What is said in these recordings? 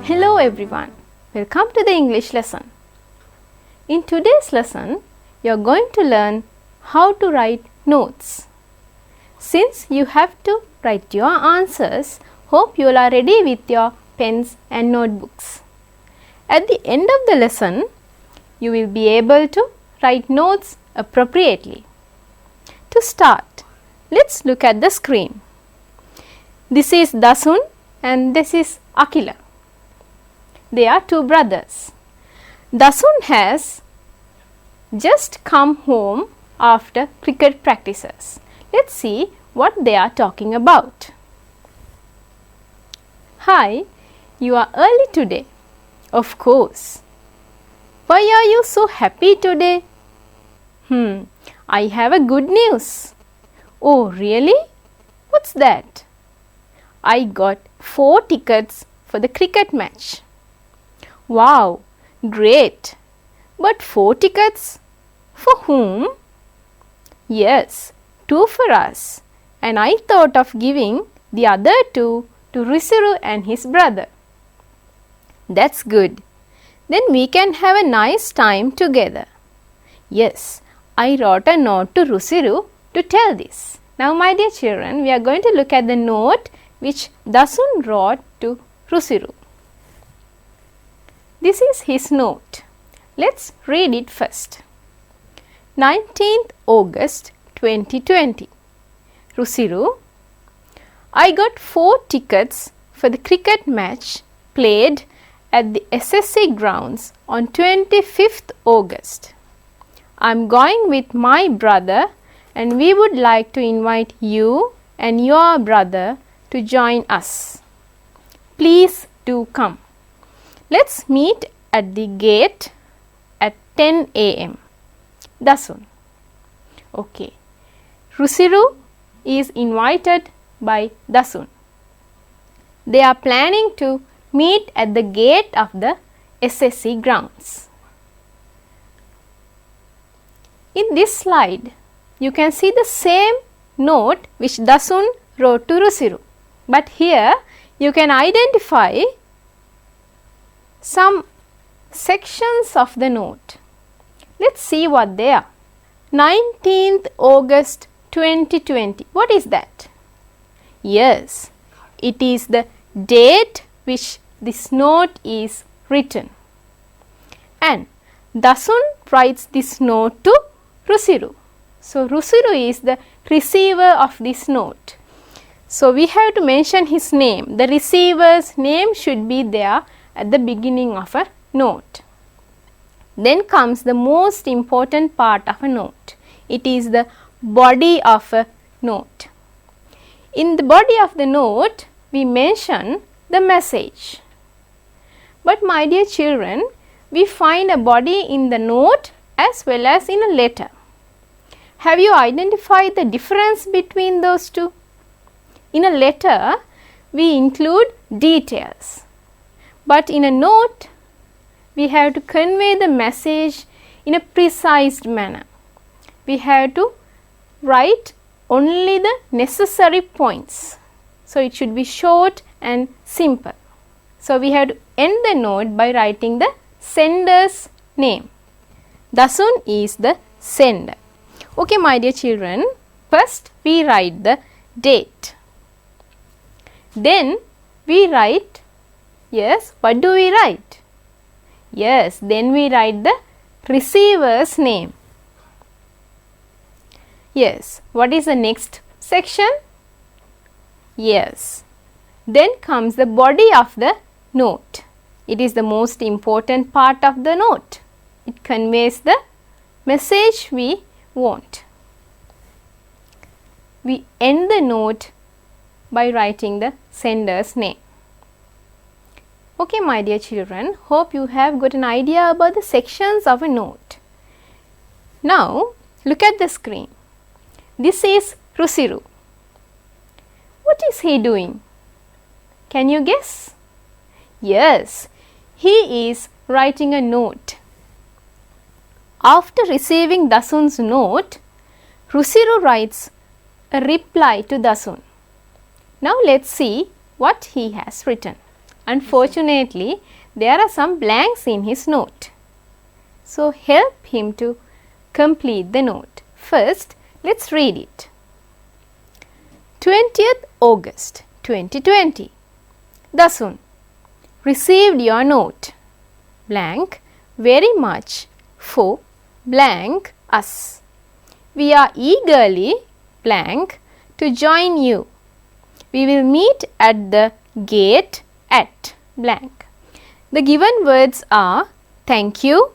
Hello everyone, welcome to the English lesson. In today's lesson, you are going to learn how to write notes. Since you have to write your answers, hope you all are ready with your pens and notebooks. At the end of the lesson, you will be able to write notes appropriately. To start, let's look at the screen. This is Dasun and this is Akila. They are two brothers. Dasun has just come home after cricket practices. Let's see what they are talking about. Hi, you are early today. Of course. Why are you so happy today? I have a good news. Oh, really? What's that? I got 4 tickets for the cricket match. Wow, great! But 4 tickets? For whom? Yes, 2 for us, and I thought of giving the other 2 to Rusuru and his brother. That's good. Then we can have a nice time together. Yes, I wrote a note to Rusuru to tell this. Now my dear children, we are going to look at the note which Dasun wrote to Rusuru. This is his note. Let's read it first. 19th August 2020. Rusuru, I got 4 tickets for the cricket match played at the SSC grounds on 25th August. I am going with my brother and we would like to invite you and your brother to join us. Please do come. Let's meet at the gate at 10 a.m. Dasun. Okay. Rusuru is invited by Dasun. They are planning to meet at the gate of the SSC grounds. In this slide, you can see the same note which Dasun wrote to Rusuru. But here you can identify some sections of the note. Let's see what they are. 19th August 2020. What is that? Yes, it is the date which this note is written. And Dasun writes this note to Rusuru. So Rusuru is the receiver of this note. So we have to mention his name. The receiver's name should be there at the beginning of a note. Then comes the most important part of a note. It is the body of a note. In the body of the note, we mention the message. But my dear children, we find a body in the note as well as in a letter. Have you identified the difference between those two? In a letter, we include details. But in a note, we have to convey the message in a precise manner. We have to write only the necessary points. So it should be short and simple. So we have to end the note by writing the sender's name. Dasun is the sender. Okay, my dear children, first we write the date. Then we write, yes, what do we write? Yes, then we write the receiver's name. Yes, what is the next section? Yes, then comes the body of the note. It is the most important part of the note. It conveys the message we want. We end the note by writing the sender's name. Okay, my dear children, hope you have got an idea about the sections of a note. Now, look at the screen. This is Rusuru. What is he doing? Can you guess? Yes, he is writing a note. After receiving Dasun's note, Rusuru writes a reply to Dasun. Now let's see what he has written. Unfortunately, there are some blanks in his note. So, help him to complete the note. First, let's read it. 20th August 2020. Dasun, received your note blank very much for blank us. We are eagerly blank to join you. We will meet at the gate at blank. The given words are thank you,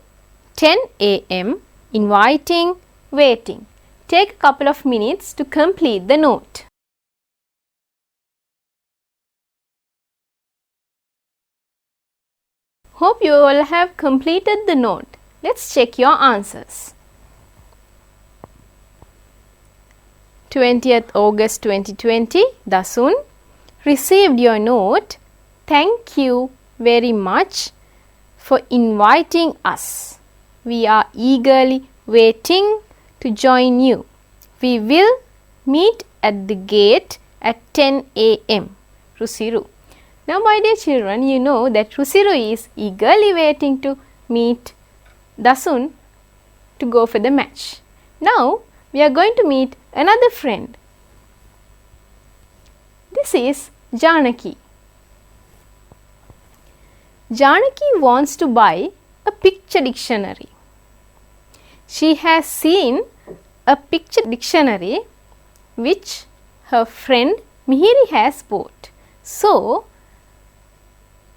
10 a.m., inviting, waiting. Take a couple of minutes to complete the note. Hope you all have completed the note. Let's check your answers. 20th August 2020, Dasun, received your note. Thank you very much for inviting us. We are eagerly waiting to join you. We will meet at the gate at 10 a.m. Rusiru. Now, my dear children, you know that Rusiru is eagerly waiting to meet Dasun to go for the match. Now, we are going to meet another friend. This is Janaki. Janaki wants to buy a picture dictionary. She has seen a picture dictionary which her friend Mihiri has bought. So,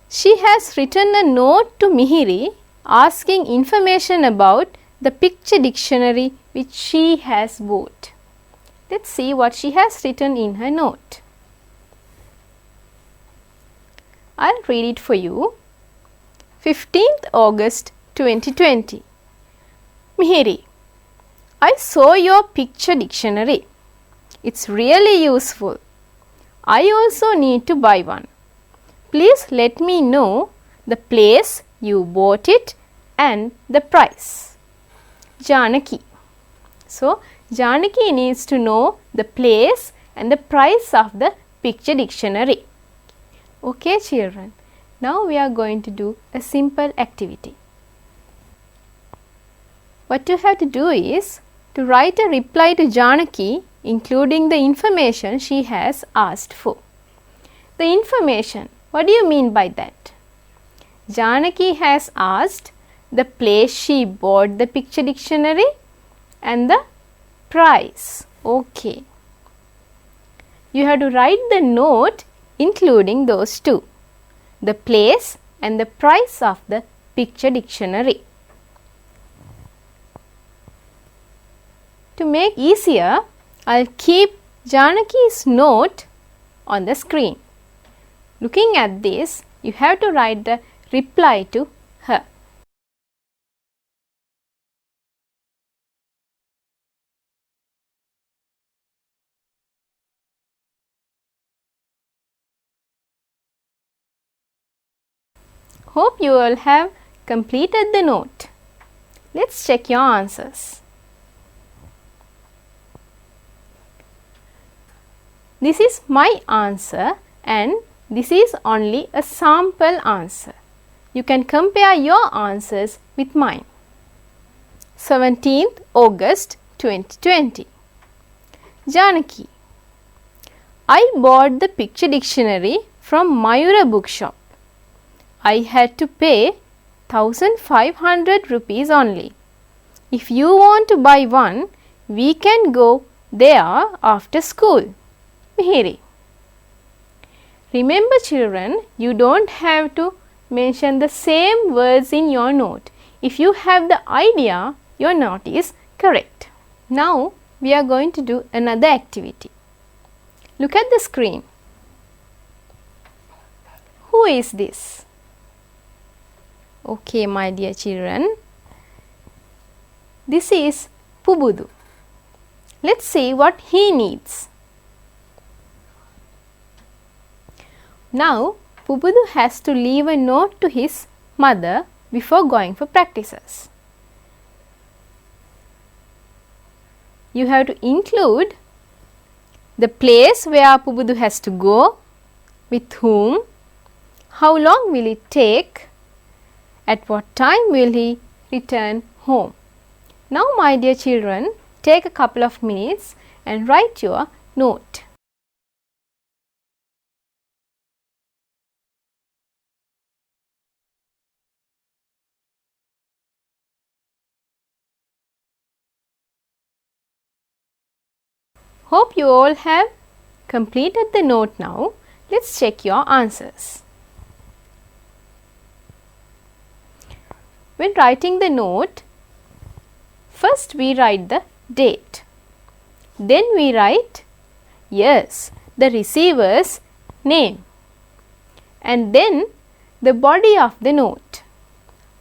she has written a note to Mihiri asking information about the picture dictionary which she has bought. Let's see what she has written in her note. I'll read it for you. 15th August 2020. Mihiri, I saw your picture dictionary. It's really useful. I also need to buy one. Please let me know the place you bought it and the price. Janaki. So, Janaki needs to know the place and the price of the picture dictionary. Okay, children. Now, we are going to do a simple activity. What you have to do is to write a reply to Janaki including the information she has asked for. The information, what do you mean by that? Janaki has asked the place she bought the picture dictionary and the price. Okay. You have to write the note including those two, the place and the price of the picture dictionary. To make easier, I'll keep Janaki's note on the screen. Looking at this, you have to write the reply to her. Hope you all have completed the note. Let's check your answers. This is my answer and this is only a sample answer. You can compare your answers with mine. 17th August 2020. Janaki, I bought the picture dictionary from Mayura bookshop. I had to pay 1500 rupees only. If you want to buy one, we can go there after school. Mihiri. Remember children, you don't have to mention the same words in your note. If you have the idea, your note is correct. Now, we are going to do another activity. Look at the screen. Who is this? Okay, my dear children. This is Pubudu. Let's see what he needs. Now, Pubudu has to leave a note to his mother before going for practices. You have to include the place where Pubudu has to go, with whom, How long will it take? At what time will he return home? Now, my dear children, take a couple of minutes and write your note. Hope you all have completed the note now. Let's check your answers. When writing the note, first we write the date. Then we write, yes, the receiver's name. And then the body of the note.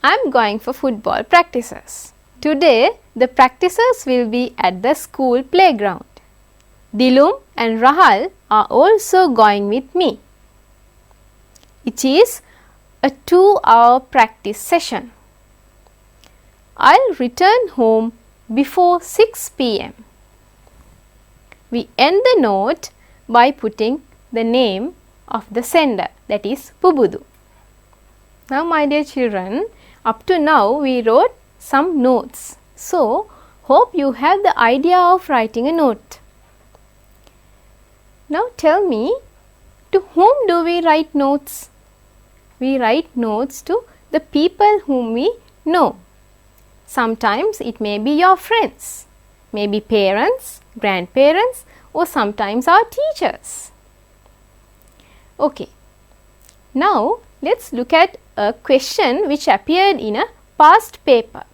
I am going for football practices. Today, the practices will be at the school playground. Dilum and Rahal are also going with me. It is a 2-hour practice session. I'll return home before 6 p.m. We end the note by putting the name of the sender, that is Pubudu. Now, my dear children, up to now we wrote some notes. So, hope you have the idea of writing a note. Now, tell me, to whom do we write notes? We write notes to the people whom we know. Sometimes it may be your friends, maybe parents, grandparents, or sometimes our teachers. Okay. Now, let's look at a question which appeared in a past paper.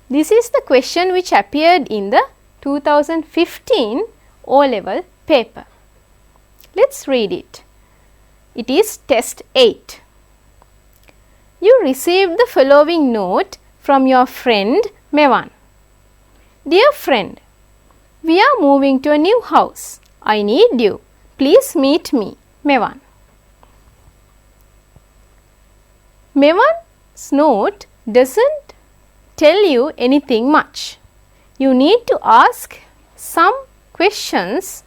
This is the question which appeared in the 2015 O-level paper. Let's read it. It is test 8. You received the following note from your friend Mevan. Dear friend, we are moving to a new house. I need you. Please meet me, Mevan. Mevan's note doesn't tell you anything much. You need to ask some questions.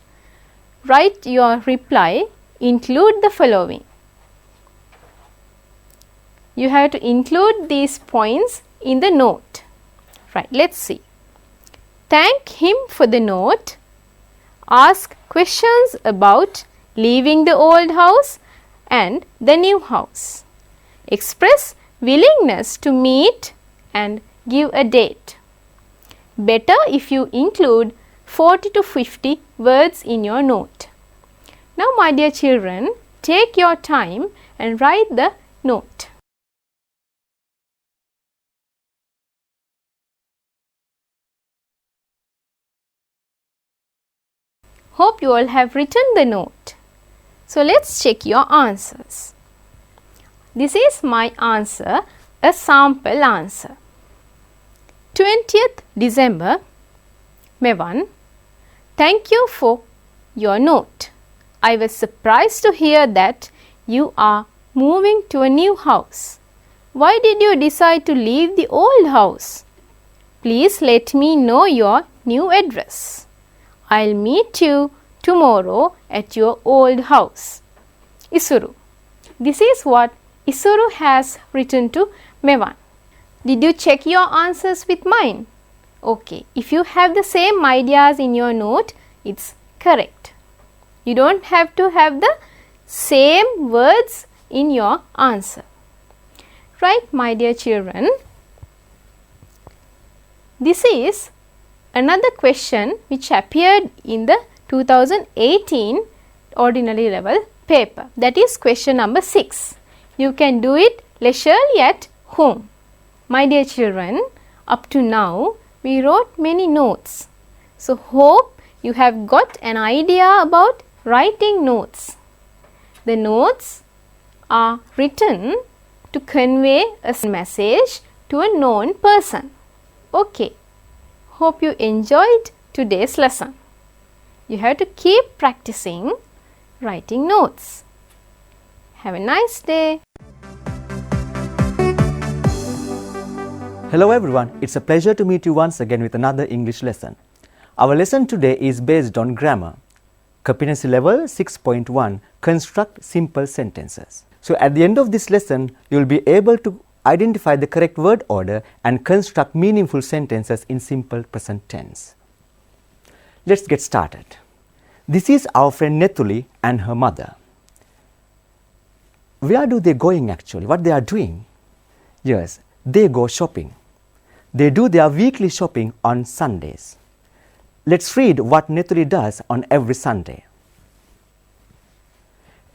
Write your reply. Include the following. You have to include these points in the note. Right, let's see. Thank him for the note. Ask questions about leaving the old house and the new house. Express willingness to meet and give a date. Better if you include 40 to 50 words in your note. Now, my dear children, take your time and write the note. Hope you all have written the note. So, let's check your answers. This is my answer, a sample answer. 20th December, Mevan, thank you for your note. I was surprised to hear that you are moving to a new house. Why did you decide to leave the old house? Please let me know your new address. I'll meet you tomorrow at your old house. Isuru. This is what Isuru has written to Mevan. Did you check your answers with mine? Okay, if you have the same ideas in your note, it's correct. You don't have to have the same words in your answer. Right, my dear children? This is another question which appeared in the 2018 ordinary level paper. That is question number 6. You can do it leisurely at home. My dear children, up to now we wrote many notes. So, hope you have got an idea about writing notes. The notes are written to convey a message to a known person. Okay. Hope you enjoyed today's lesson. You have to keep practicing writing notes. Have a nice day. Hello everyone, it's a pleasure to meet you once again with another English lesson. Our lesson today is based on grammar. Competency level 6.1, construct simple sentences. So at the end of this lesson, you will be able to identify the correct word order and construct meaningful sentences in simple present tense. Let's get started. This is our friend Nethuli and her mother. Where do they going actually? What they are doing? Yes, they go shopping. They do their weekly shopping on Sundays. Let's read what Nethuli does on every Sunday.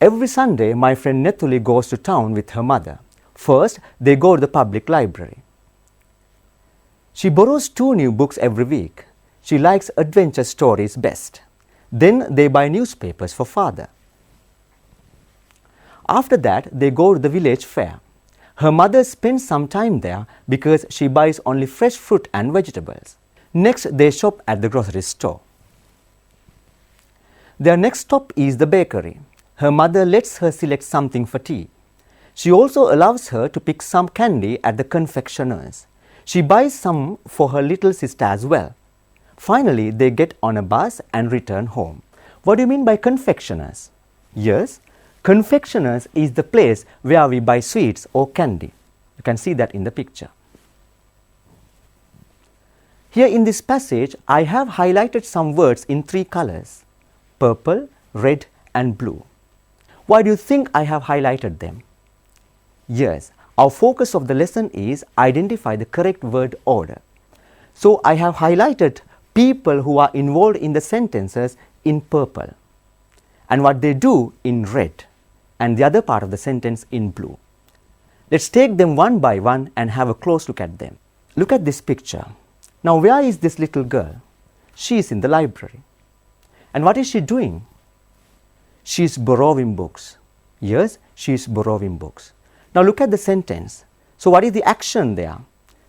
Every Sunday, my friend Nethuli goes to town with her mother. First, they go to the public library. She borrows 2 new books every week. She likes adventure stories best. Then they buy newspapers for father. After that, they go to the village fair. Her mother spends some time there because she buys only fresh fruit and vegetables. Next, they shop at the grocery store. Their next stop is the bakery. Her mother lets her select something for tea. She also allows her to pick some candy at the confectioner's. She buys some for her little sister as well. Finally, they get on a bus and return home. What do you mean by confectioners? Yes, confectioners is the place where we buy sweets or candy. You can see that in the picture. Here in this passage, I have highlighted some words in 3 colors: purple, red and blue. Why do you think I have highlighted them? Yes, our focus of the lesson is identify the correct word order. So I have highlighted people who are involved in the sentences in purple and what they do in red and the other part of the sentence in blue. Let's take them one by one and have a close look at them. Look at this picture. Now where is this little girl? She is in the library. And what is she doing? She is borrowing books. Yes, she is borrowing books. Now look at the sentence. So what is the action there?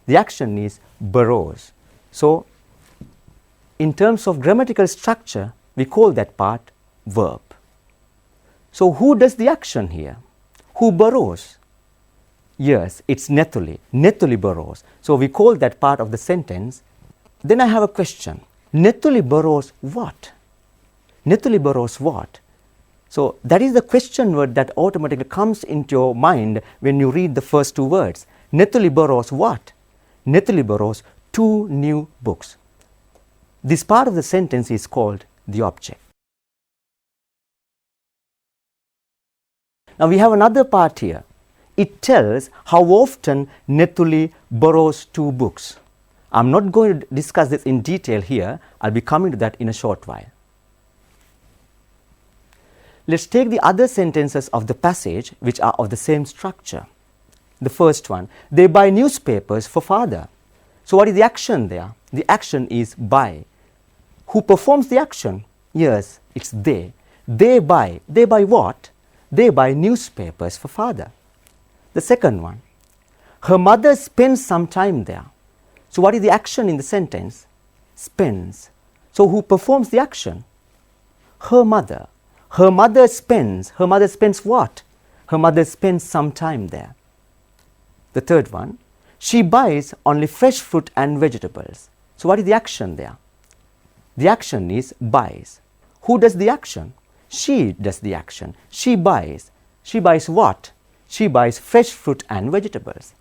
The action is borrows. So in terms of grammatical structure, we call that part verb. So who does the action here? Who borrows? Yes, it's Nethuli. Nethuli borrows. So we call that part of the sentence. Then I have a question. Nethuli borrows what? Nethuli borrows what? So that is the question word that automatically comes into your mind when you read the first 2 words. Nethuli borrows what? Nethuli borrows 2 new books. This part of the sentence is called the object. Now we have another part here. It tells how often Nethuli borrows 2 books. I'm not going to discuss this in detail here. I'll be coming to that in a short while. Let's take the other sentences of the passage which are of the same structure. The first one, they buy newspapers for father. So what is the action there? The action is buy. Who performs the action? Yes, it's they. They buy. They buy what? They buy newspapers for father. The second one, her mother spends some time there. So what is the action in the sentence? Spends. So who performs the action? Her mother. Her mother spends. Her mother spends what? Her mother spends some time there. The third one, she buys only fresh fruit and vegetables. So what is the action there? The action is buys. Who does the action? She does the action. She buys. She buys what? She buys fresh fruit and vegetables.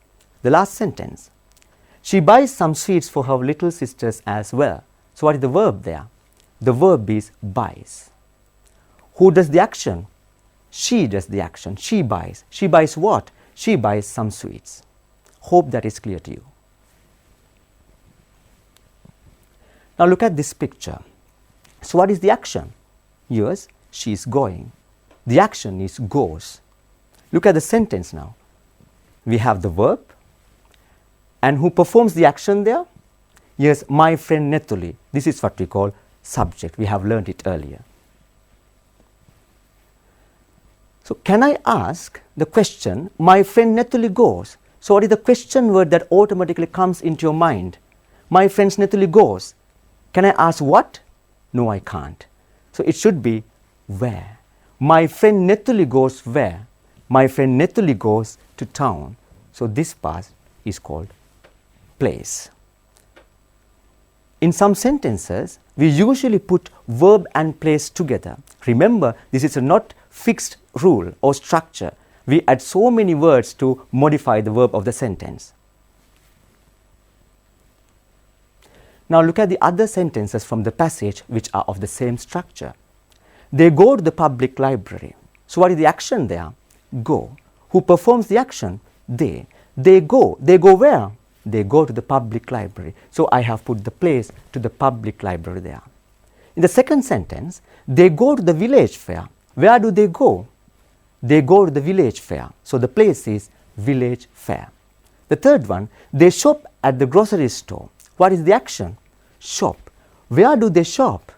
The last sentence, she buys some sweets for her little sisters as well. So what is the verb there? The verb is buys. Who does the action? She does the action. She buys. She buys what? She buys some sweets. Hope that is clear to you. Now look at this picture. So what is the action? Yes, she is going. The action is goes. Look at the sentence now. We have the verb. And who performs the action there? Yes, my friend Nethuli. This is what we call subject. We have learned it earlier. So can I ask the question, my friend Nethuli goes. So what is the question word that automatically comes into your mind? My friend Nethuli goes. Can I ask what? No, I can't. So it should be where. My friend Nethuli goes where? My friend Nethuli goes to town. So this part is called place. In some sentences, we usually put verb and place together. Remember, this is a not fixed rule or structure. We add so many words to modify the verb of the sentence. Now look at the other sentences from the passage which are of the same structure. They go to the public library. So what is the action there? Go. Who performs the action? They. They go. They go where? They go to the public library. So I have put the place to the public library there. In the second sentence, they go to the village fair. Where do they go? They go to the village fair. So the place is village fair. The third one, they shop at the grocery store. What is the action? Shop. Where do they shop?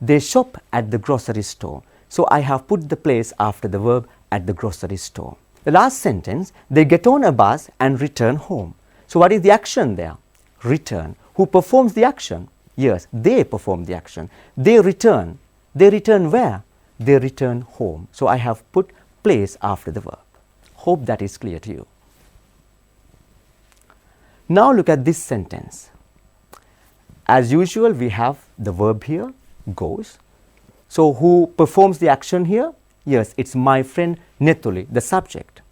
They shop at the grocery store. So I have put the place after the verb at the grocery store. The last sentence, they get on a bus and return home. So what is the action there? Return. Who performs the action? Yes, they perform the action. They return. They return where? They return home. So I have put place after the verb. Hope that is clear to you. Now look at this sentence. As usual, we have the verb here, goes. So who performs the action here? Yes, it's my friend Netuli, the subject.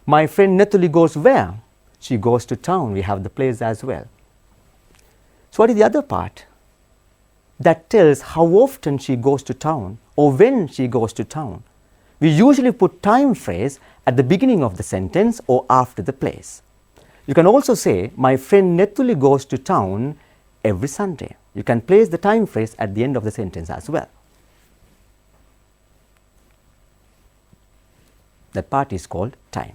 My friend Netuli goes where? She goes to town. We have the place as well. So what is the other part? That tells how often she goes to town or when she goes to town. We usually put time phrase at the beginning of the sentence or after the place. You can also say, my friend Netuli goes to town every Sunday. You can place the time phrase at the end of the sentence as well. That part is called time.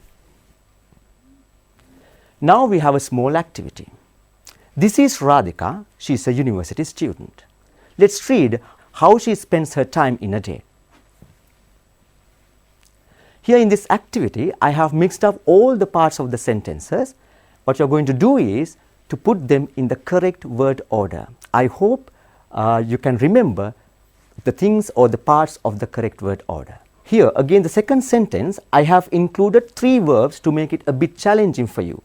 Now we have a small activity. This is Radhika. She is a university student. Let's read how she spends her time in a day. Here in this activity, I have mixed up all the parts of the sentences. What you are going to do is to put them in the correct word order. I hope you can remember the things or the parts of the correct word order. Here again, the second sentence, I have included 3 verbs to make it a bit challenging for you.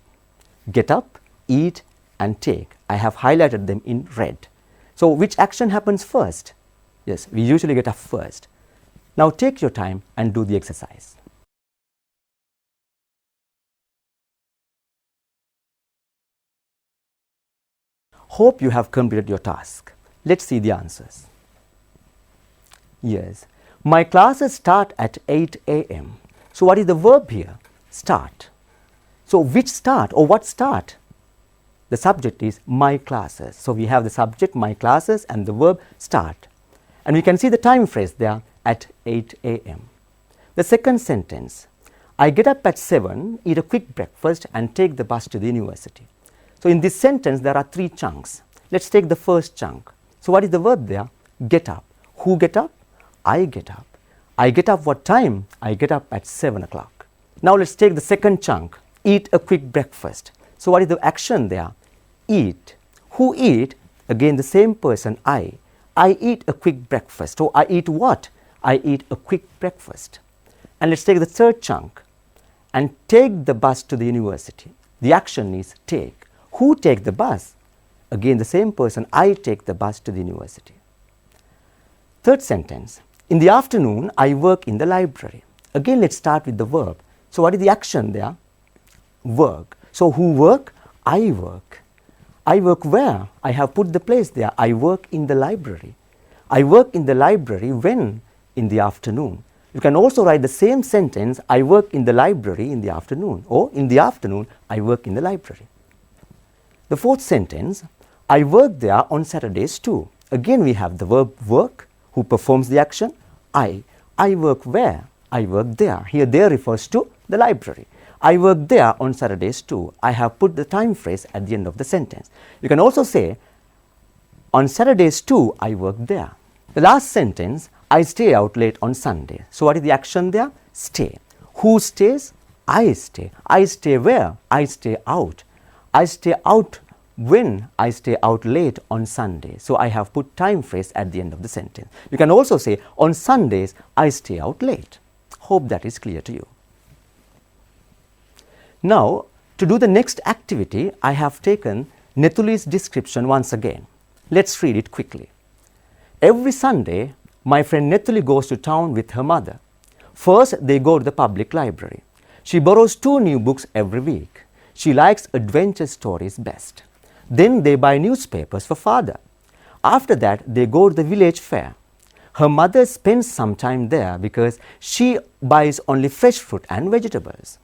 Get up, eat and take. I have highlighted them in red. So which action happens first? Yes, we usually get up first. Now take your time and do the exercise. Hope you have completed your task. Let's see the answers. Yes, my classes start at 8 a.m. So what is the verb here? Start. So which start or what start? The subject is my classes. So we have the subject my classes and the verb start. And we can see the time phrase there at 8 a.m. The second sentence, I get up at 7, eat a quick breakfast and take the bus to the university. So in this sentence there are 3 chunks. Let's take the first chunk. So what is the verb there? Get up. Who get up? I get up. I get up what time? I get up at 7 o'clock. Now let's take the second chunk. Eat a quick breakfast. So what is the action there? Eat. Who eat? Again the same person, I. I eat a quick breakfast. So I eat what? I eat a quick breakfast. And let's take the third chunk and take the bus to the university. The action is take. Who take the bus? Again the same person, I take the bus to the university. Third sentence, in the afternoon I work in the library. Again let's start with the verb. So what is the action there? Work. So who work? I work. I work where? I have put the place there. I work in the library. I work in the library when? In the afternoon. You can also write the same sentence, I work in the library in the afternoon, or in the afternoon I work in the library. The fourth sentence, I work there on Saturdays too. Again we have the verb work. Who performs the action? I. I work where? I work there. Here there refers to the library. I work there on Saturdays too. I have put the time phrase at the end of the sentence. You can also say, on Saturdays too, I work there. The last sentence, I stay out late on Sunday. So what is the action there? Stay. Who stays? I stay. I stay where? I stay out. I stay out when? I stay out late on Sunday. So I have put time phrase at the end of the sentence. You can also say, on Sundays, I stay out late. Hope that is clear to you. Now, to do the next activity, I have taken Nethuli's description once again. Let's read it quickly. Every Sunday, my friend Nethuli goes to town with her mother. First, they go to the public library. She borrows 2 new books every week. She likes adventure stories best. Then they buy newspapers for father. After that, they go to the village fair. Her mother spends some time there because she buys only fresh fruit and vegetables.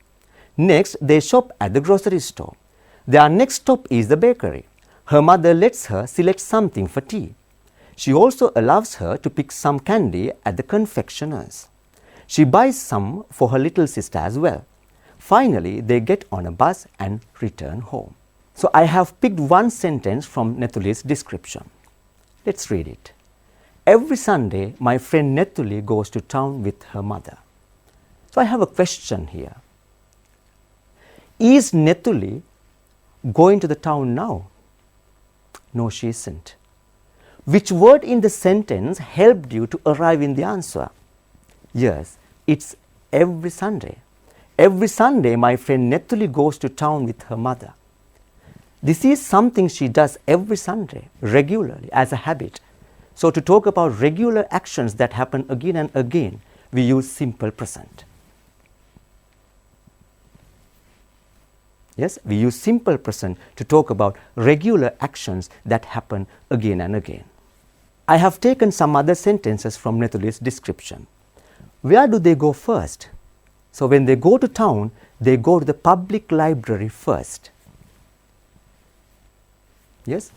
Next, they shop at the grocery store. Their next stop is the bakery. Her mother lets her select something for tea. She also allows her to pick some candy at the confectioner's. She buys some for her little sister as well. Finally, they get on a bus and return home. So I have picked one sentence from Nethuli's description. Let's read it. Every Sunday, my friend Nethuli goes to town with her mother. So I have a question here. Is Nethuli going to the town now? No, she isn't. Which word in the sentence helped you to arrive in the answer? Yes, it's every Sunday. Every Sunday, my friend Nethuli goes to town with her mother. This is something she does every Sunday, regularly, as a habit. So to talk about regular actions that happen again and again, we use simple present. Yes, we use simple present to talk about regular actions that happen again and again. I have taken some other sentences from Nethuli's description. Where do they go first? So when they go to town, they go to the public library first. Yes?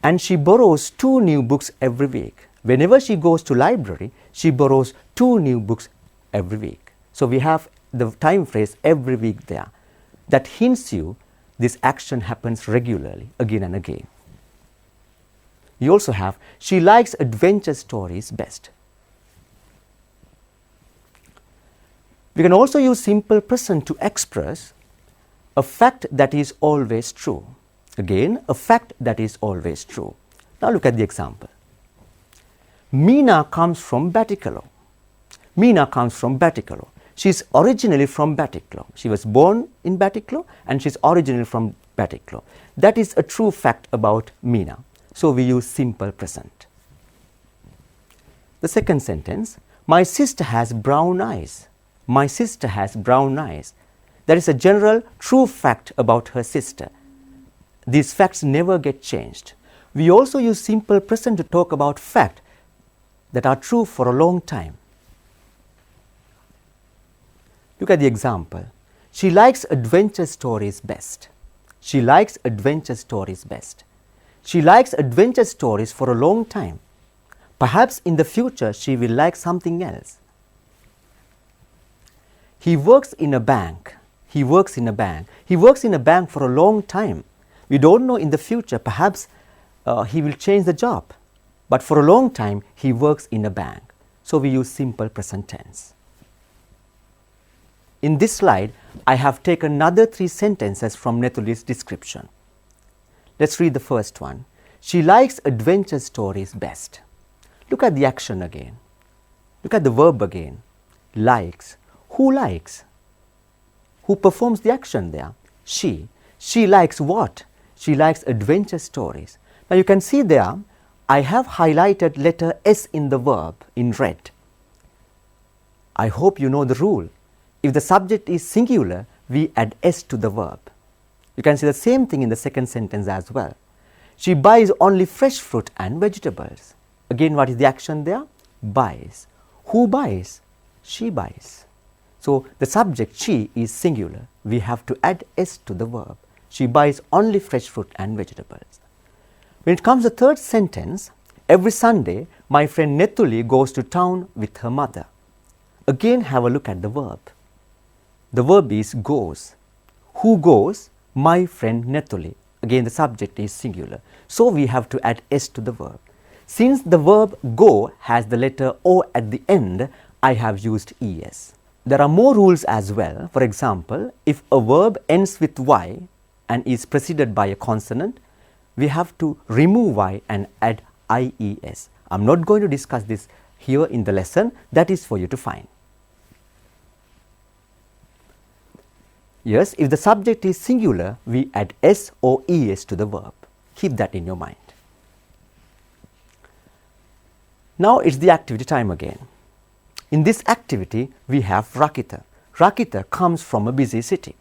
And she borrows 2 new books every week. Whenever she goes to library, she borrows 2 new books every week. So we have the time phrase every week there. That hints you this action happens regularly, again and again. You also have, she likes adventure stories best. We can also use simple present to express a fact that is always true. Again, a fact that is always true. Now look at the example. Meena comes from Batticalow. Meena comes from Batticalow. She is originally from Batticalow. She was born in Batticalow and she is originally from Batticalow. That is a true fact about Meena. So we use simple present. The second sentence, my sister has brown eyes. My sister has brown eyes. That is a general true fact about her sister. These facts never get changed. We also use simple present to talk about facts that are true for a long time. Look at the example. She likes adventure stories best. She likes adventure stories best. She likes adventure stories for a long time. Perhaps in the future she will like something else. He works in a bank. He works in a bank. He works in a bank for a long time. We don't know in the future, perhaps he will change the job. But for a long time, he works in a bank. So we use simple present tense. In this slide, I have taken another 3 sentences from Nethuli's description. Let's read the first one. She likes adventure stories best. Look at the action again. Look at the verb again. Likes. Who likes? Who performs the action there? She. She likes what? She likes adventure stories. Now you can see there, I have highlighted letter S in the verb in red. I hope you know the rule. If the subject is singular, we add S to the verb. You can see the same thing in the second sentence as well. She buys only fresh fruit and vegetables. Again, what is the action there? Buys. Who buys? She buys. So the subject she is singular. We have to add S to the verb. She buys only fresh fruit and vegetables. When it comes to the third sentence, every Sunday my friend Nethuli goes to town with her mother. Again, have a look at the verb. The verb is goes. Who goes? My friend Nethuli. Again, the subject is singular. So we have to add S to the verb. Since the verb go has the letter O at the end, I have used ES. There are more rules as well. For example, if a verb ends with Y and is preceded by a consonant, we have to remove Y and add IES. I'm not going to discuss this here in the lesson. That is for you to find. Yes, if the subject is singular, we add s or es to the verb. Keep that in your mind. Now it's the activity time again. In this activity, we have Rakita. Rakita comes from a busy city.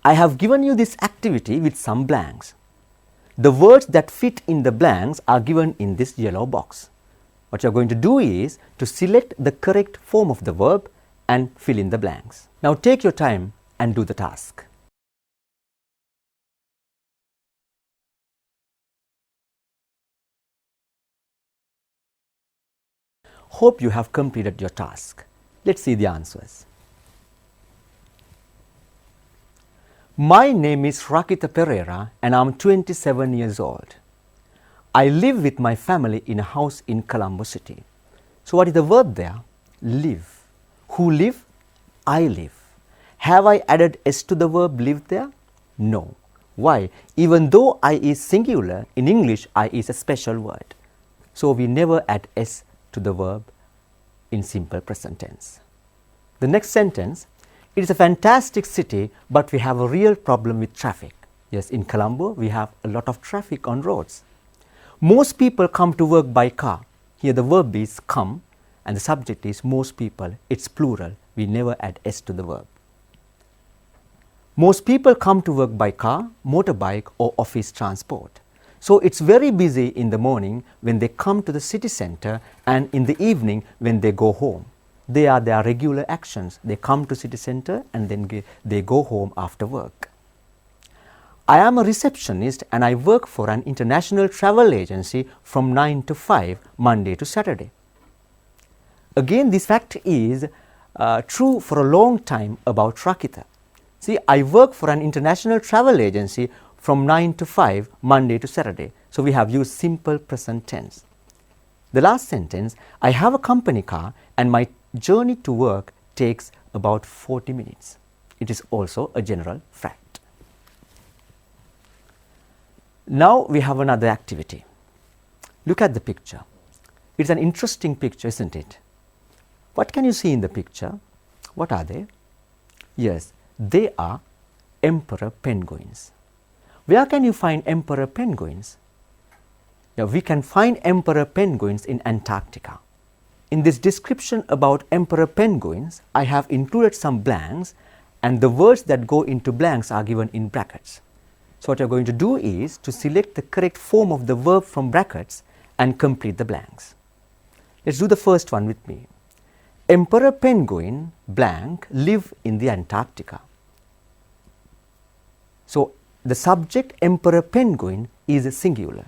I have given you this activity with some blanks. The words that fit in the blanks are given in this yellow box. What you are going to do is to select the correct form of the verb and fill in the blanks. Now take your time and do the task. Hope you have completed your task. Let's see the answers. My name is Rakita Pereira and I'm 27 years old. I live with my family in a house in Colombo City. So what is the verb there? Live. Who live? I live. Have I added s to the verb live there? No. Why? Even though I is singular, in English I is a special word. So we never add s to the verb in simple present tense. The next sentence, it is a fantastic city, but we have a real problem with traffic. Yes, in Colombo we have a lot of traffic on roads. Most people come to work by car. Here the verb is come and the subject is most people. It's plural. We never add s to the verb. Most people come to work by car, motorbike or office transport. So it's very busy in the morning when they come to the city center and in the evening when they go home. They are their regular actions. They come to city center and then they go home after work. I am a receptionist and I work for an international travel agency from 9 to 5, Monday to Saturday. Again, this fact is true for a long time about Rakita. See, I work for an international travel agency from 9 to 5, Monday to Saturday. So we have used simple present tense. The last sentence, I have a company car and my journey to work takes about 40 minutes. It is also a general fact. Now we have another activity. Look at the picture. It's an interesting picture, isn't it? What can you see in the picture? What are they? Yes, they are emperor penguins. Where can you find emperor penguins? Now, we can find emperor penguins in Antarctica. In this description about emperor penguins, I have included some blanks and the words that go into blanks are given in brackets. So what you are going to do is to select the correct form of the verb from brackets and complete the blanks. Let's do the first one with me. Emperor penguin blank live in the Antarctica. So the subject emperor penguin is singular.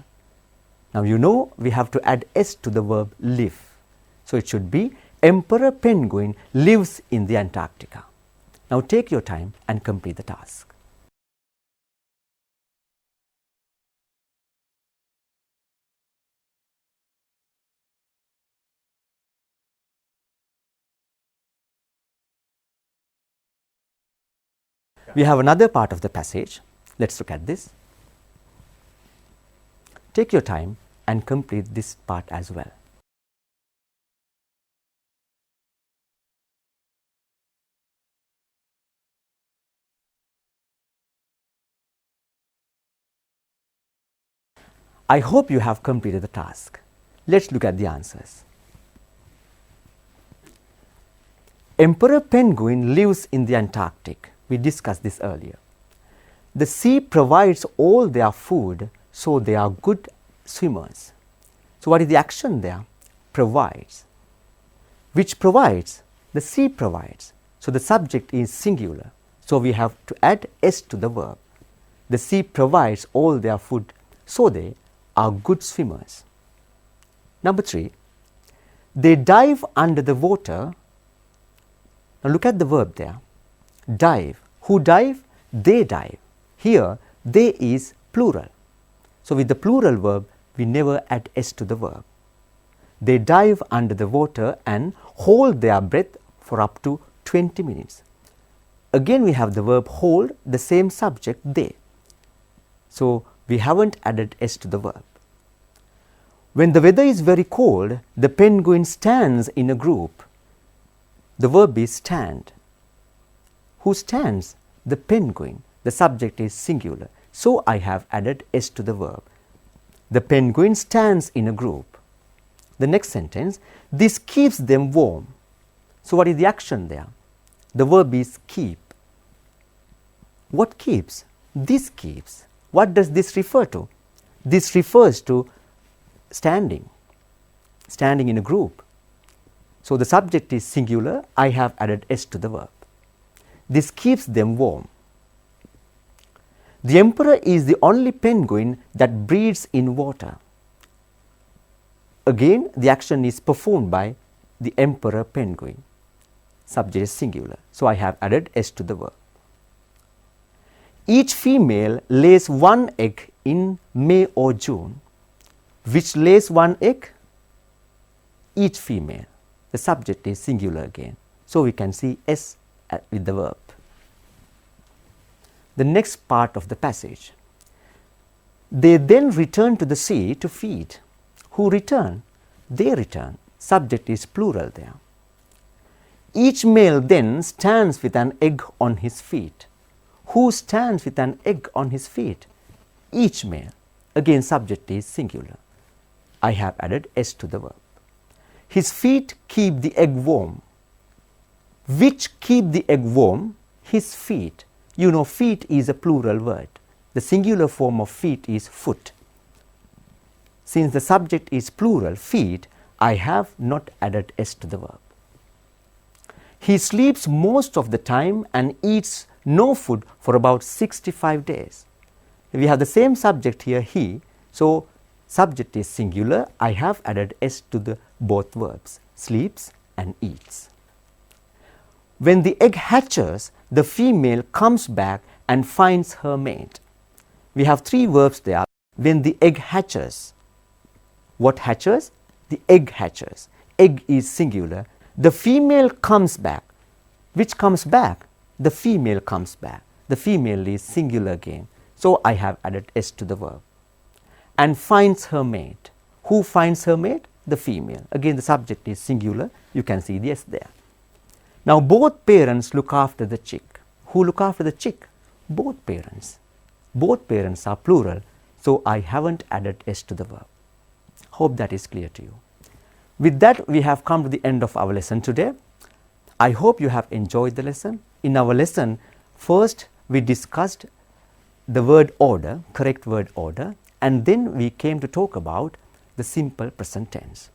Now you know we have to add s to the verb live. So it should be emperor penguin lives in the Antarctica. Now take your time and complete the task. We have another part of the passage. Let's look at this. Take your time and complete this part as well. I hope you have completed the task. Let's look at the answers. Emperor penguin lives in the Antarctic. We discussed this earlier. The sea provides all their food, so they are good swimmers. So what is the action there? Provides. Which provides? The sea provides. So the subject is singular. So we have to add s to the verb. The sea provides all their food, so they are good swimmers. Number 3, they dive under the water. Now look at the verb there. Dive. Who dive? They dive. Here, they is plural. So with the plural verb, we never add s to the verb. They dive under the water and hold their breath for up to 20 minutes. Again, we have the verb hold, the same subject, they. So we haven't added s to the verb. When the weather is very cold, the penguin stands in a group. The verb is stand. Who stands? The penguin. The subject is singular. So I have added s to the verb. The penguin stands in a group. The next sentence, this keeps them warm. So what is the action there? The verb is keep. What keeps? This keeps. What does this refer to? This refers to standing in a group. So the subject is singular, I have added s to the verb. This keeps them warm. The emperor is the only penguin that breathes in water. Again, the action is performed by the emperor penguin. Subject is singular, so I have added s to the verb. Each female lays one egg in May or June. Which lays one egg? Each female. The subject is singular again, so we can see s with the verb. The next part of the passage. They then return to the sea to feed. Who return? They return. Subject is plural there. Each male then stands with an egg on his feet. Who stands with an egg on his feet? Each male. Again, subject is singular. I have added s to the verb. His feet keep the egg warm. Which keep the egg warm? His feet. You know, feet is a plural word. The singular form of feet is foot. Since the subject is plural, feet, I have not added s to the verb. He sleeps most of the time and eats no food for about 65 days. We have the same subject here, he, so subject is singular, I have added s to the both verbs, sleeps and eats. When the egg hatches, the female comes back and finds her mate. We have three verbs there. When the egg hatches. What hatches? The egg hatches. Egg is singular. The female comes back. Which comes back? The female comes back. The female is singular again. So I have added s to the verb. And finds her mate. Who finds her mate? The female. Again, the subject is singular. You can see the s there. Now both parents look after the chick. Who look after the chick? Both parents. Both parents are plural, so I haven't added s to the verb. Hope that is clear to you. With that, we have come to the end of our lesson today. I hope you have enjoyed the lesson. In our lesson, first we discussed the word order, correct word order, and then we came to talk about the simple present tense.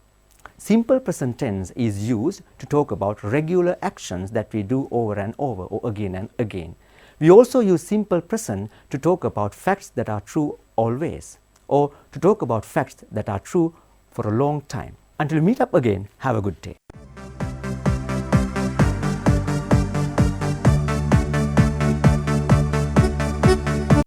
Simple present tense is used to talk about regular actions that we do over and over or again and again. We also use simple present to talk about facts that are true always, or to talk about facts that are true for a long time. Until we meet up again, have a good day.